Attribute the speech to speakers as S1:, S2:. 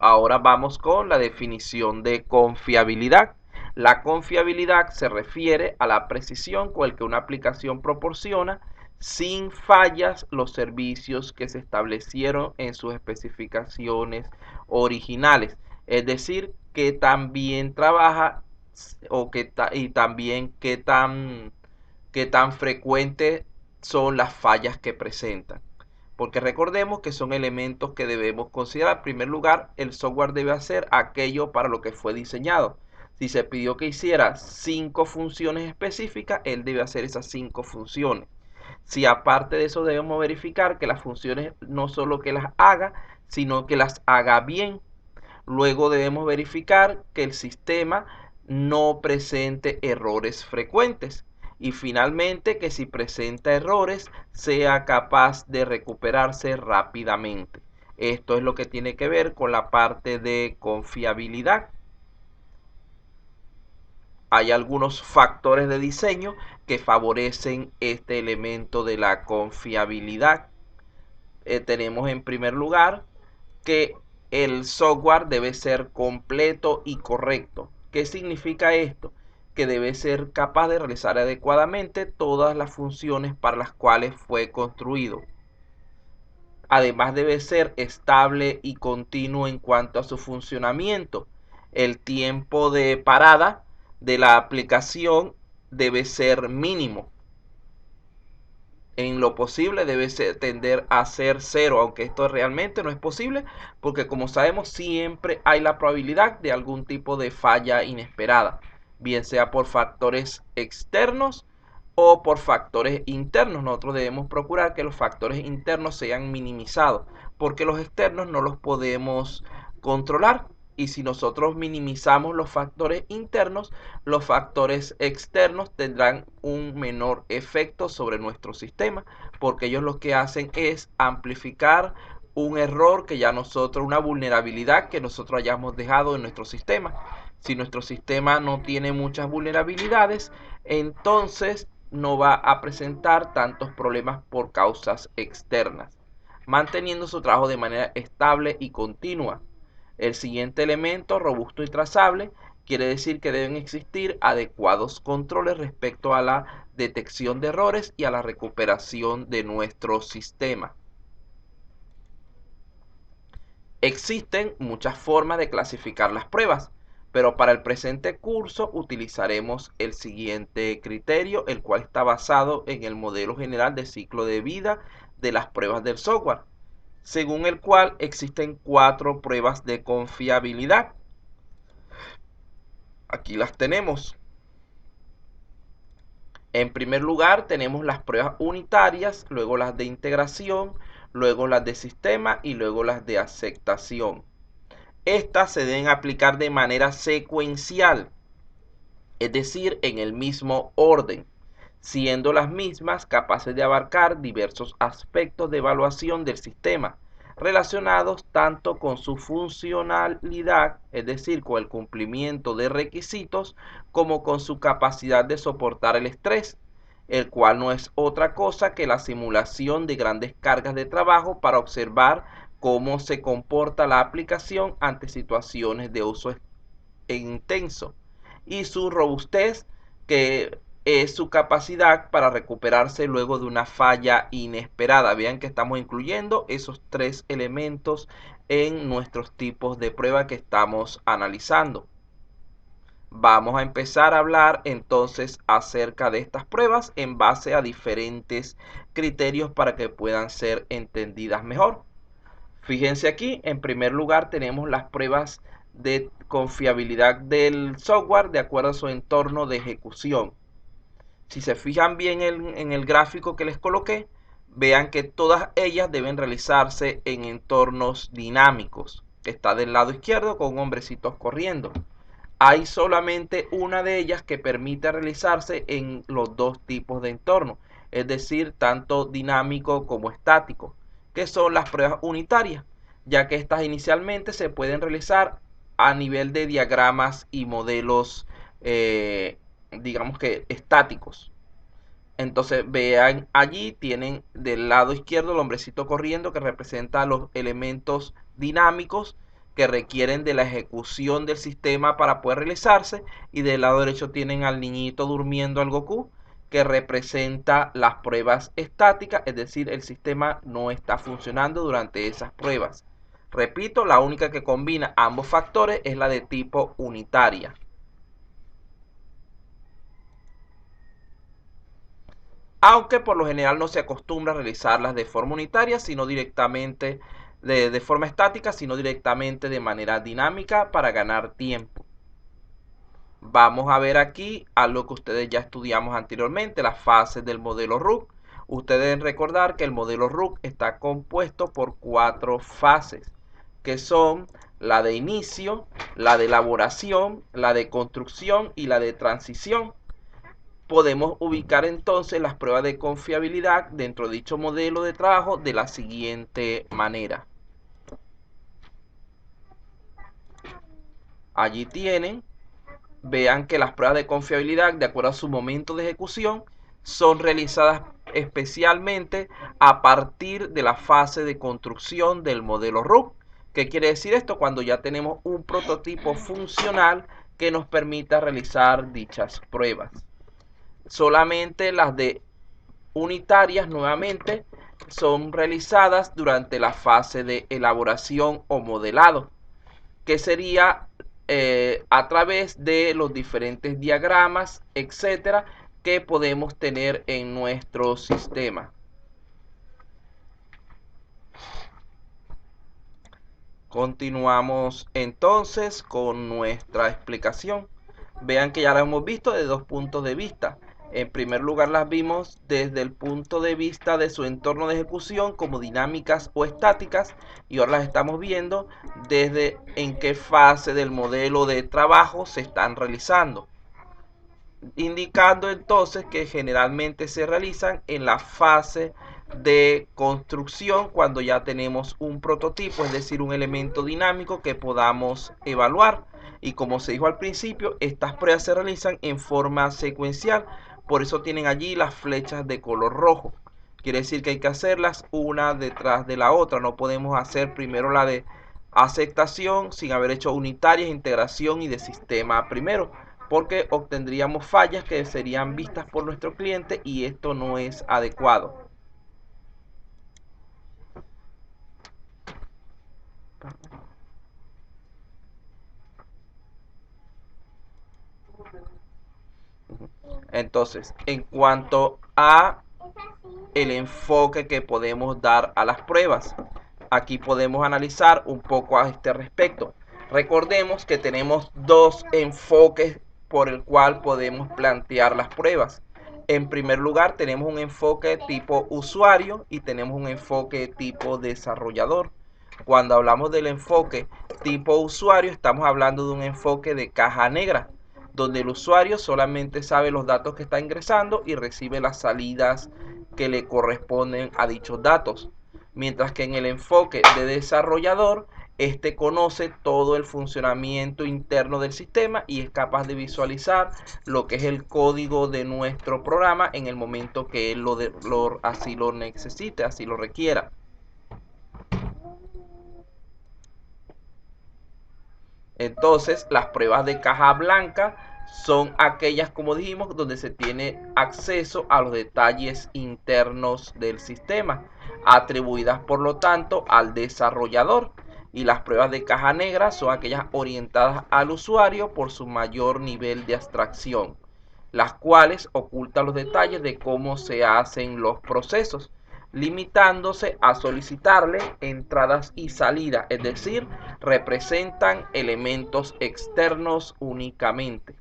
S1: Ahora vamos con la definición de confiabilidad. La confiabilidad se refiere a la precisión con la que una aplicación proporciona sin fallas los servicios que se establecieron en sus especificaciones originales. Es decir, que también trabaja y también qué tan frecuentes son las fallas que presentan. Porque recordemos que son elementos que debemos considerar. En primer lugar, el software debe hacer aquello para lo que fue diseñado. Si se pidió que hiciera 5 funciones específicas, él debe hacer esas 5 funciones. Si aparte de eso debemos verificar que las funciones no solo que las haga, sino que las haga bien. Luego debemos verificar que el sistema no presente errores frecuentes. Y finalmente que si presenta errores sea capaz de recuperarse rápidamente. Esto es lo que tiene que ver con la parte de confiabilidad. Hay algunos factores de diseño que favorecen este elemento de la confiabilidad. Tenemos en primer lugar que el software debe ser completo y correcto. ¿Qué significa esto? Que debe ser capaz de realizar adecuadamente todas las funciones para las cuales fue construido. Además debe ser estable y continuo en cuanto a su funcionamiento. El tiempo de parada de la aplicación debe ser mínimo. En lo posible debe tender a ser cero, aunque esto realmente no es posible, porque como sabemos siempre hay la probabilidad de algún tipo de falla inesperada, bien sea por factores externos o por factores internos. Nosotros debemos procurar que los factores internos sean minimizados, porque los externos no los podemos controlar. Y si nosotros minimizamos los factores internos, los factores externos tendrán un menor efecto sobre nuestro sistema, porque ellos lo que hacen es amplificar un error que ya nosotros, una vulnerabilidad que nosotros hayamos dejado en nuestro sistema. Si nuestro sistema no tiene muchas vulnerabilidades, entonces no va a presentar tantos problemas por causas externas, manteniendo su trabajo de manera estable y continua. El siguiente elemento, robusto y trazable, quiere decir que deben existir adecuados controles respecto a la detección de errores y a la recuperación de nuestro sistema. Existen muchas formas de clasificar las pruebas, pero para el presente curso utilizaremos el siguiente criterio, el cual está basado en el modelo general de ciclo de vida de las pruebas del software, según el cual existen 4 pruebas de confiabilidad. Aquí las tenemos. En primer lugar tenemos las pruebas unitarias, luego las de integración, luego las de sistema y luego las de aceptación. Estas se deben aplicar de manera secuencial, es decir, en el mismo orden, siendo las mismas capaces de abarcar diversos aspectos de evaluación del sistema, relacionados tanto con su funcionalidad, es decir, con el cumplimiento de requisitos, como con su capacidad de soportar el estrés, el cual no es otra cosa que la simulación de grandes cargas de trabajo para observar cómo se comporta la aplicación ante situaciones de uso intenso, y su robustez, que es su capacidad para recuperarse luego de una falla inesperada. Vean que estamos incluyendo esos 3 elementos en nuestros tipos de prueba que estamos analizando. Vamos a empezar a hablar entonces acerca de estas pruebas en base a diferentes criterios para que puedan ser entendidas mejor. Fíjense aquí, en primer lugar tenemos las pruebas de confiabilidad del software de acuerdo a su entorno de ejecución. Si se fijan bien en el gráfico que les coloqué, vean que todas ellas deben realizarse en entornos dinámicos. Está del lado izquierdo con hombrecitos corriendo. Hay solamente una de ellas que permite realizarse en los 2 tipos de entorno, es decir, tanto dinámico como estático, que son las pruebas unitarias, ya que estas inicialmente se pueden realizar a nivel de diagramas y modelos, digamos que estáticos. Entonces vean allí, tienen del lado izquierdo el hombrecito corriendo que representa los elementos dinámicos, que requieren de la ejecución del sistema para poder realizarse, y del lado derecho tienen al niñito durmiendo, al Goku, que representa las pruebas estáticas, es decir, el sistema no está funcionando durante esas pruebas. Repito, la única que combina ambos factores es la de tipo unitaria. Aunque por lo general no se acostumbra a realizarlas de forma unitaria, sino directamente de forma estática, sino directamente de manera dinámica para ganar tiempo. Vamos a ver aquí algo que ustedes ya estudiamos anteriormente, las fases del modelo RUC. Ustedes deben recordar que el modelo RUC está compuesto por 4 fases, que son la de inicio, la de elaboración, la de construcción y la de transición. Podemos ubicar entonces las pruebas de confiabilidad dentro de dicho modelo de trabajo de la siguiente manera. Allí tienen, vean que las pruebas de confiabilidad, de acuerdo a su momento de ejecución, son realizadas especialmente a partir de la fase de construcción del modelo RUC. ¿Qué quiere decir esto? Cuando ya tenemos un prototipo funcional que nos permita realizar dichas pruebas. Solamente las de unitarias, nuevamente, son realizadas durante la fase de elaboración o modelado, que sería a través de los diferentes diagramas, etcétera, que podemos tener en nuestro sistema. Continuamos entonces con nuestra explicación. Vean que ya la hemos visto de 2 puntos de vista. En primer lugar, las vimos desde el punto de vista de su entorno de ejecución como dinámicas o estáticas, y ahora las estamos viendo desde en qué fase del modelo de trabajo se están realizando, indicando entonces que generalmente se realizan en la fase de construcción, cuando ya tenemos un prototipo, es decir, un elemento dinámico que podamos evaluar. Y como se dijo al principio, estas pruebas se realizan en forma secuencial, por eso tienen allí las flechas de color rojo. Quiere decir que hay que hacerlas una detrás de la otra, no podemos hacer primero la de aceptación sin haber hecho unitarias, integración y de sistema primero, porque obtendríamos fallas que serían vistas por nuestro cliente y esto no es adecuado. Entonces, en cuanto a el enfoque que podemos dar a las pruebas, aquí podemos analizar un poco a este respecto. Recordemos que tenemos 2 enfoques por el cual podemos plantear las pruebas. En primer lugar, tenemos un enfoque tipo usuario y tenemos un enfoque tipo desarrollador. Cuando hablamos del enfoque tipo usuario, estamos hablando de un enfoque de caja negra, donde el usuario solamente sabe los datos que está ingresando y recibe las salidas que le corresponden a dichos datos. Mientras que en el enfoque de desarrollador, este conoce todo el funcionamiento interno del sistema y es capaz de visualizar lo que es el código de nuestro programa en el momento que él así lo necesite, así lo requiera. Entonces, las pruebas de caja blanca son aquellas, como dijimos, donde se tiene acceso a los detalles internos del sistema, atribuidas por lo tanto al desarrollador. Y las pruebas de caja negra son aquellas orientadas al usuario por su mayor nivel de abstracción, las cuales ocultan los detalles de cómo se hacen los procesos, limitándose a solicitarle entradas y salidas, es decir, representan elementos externos únicamente.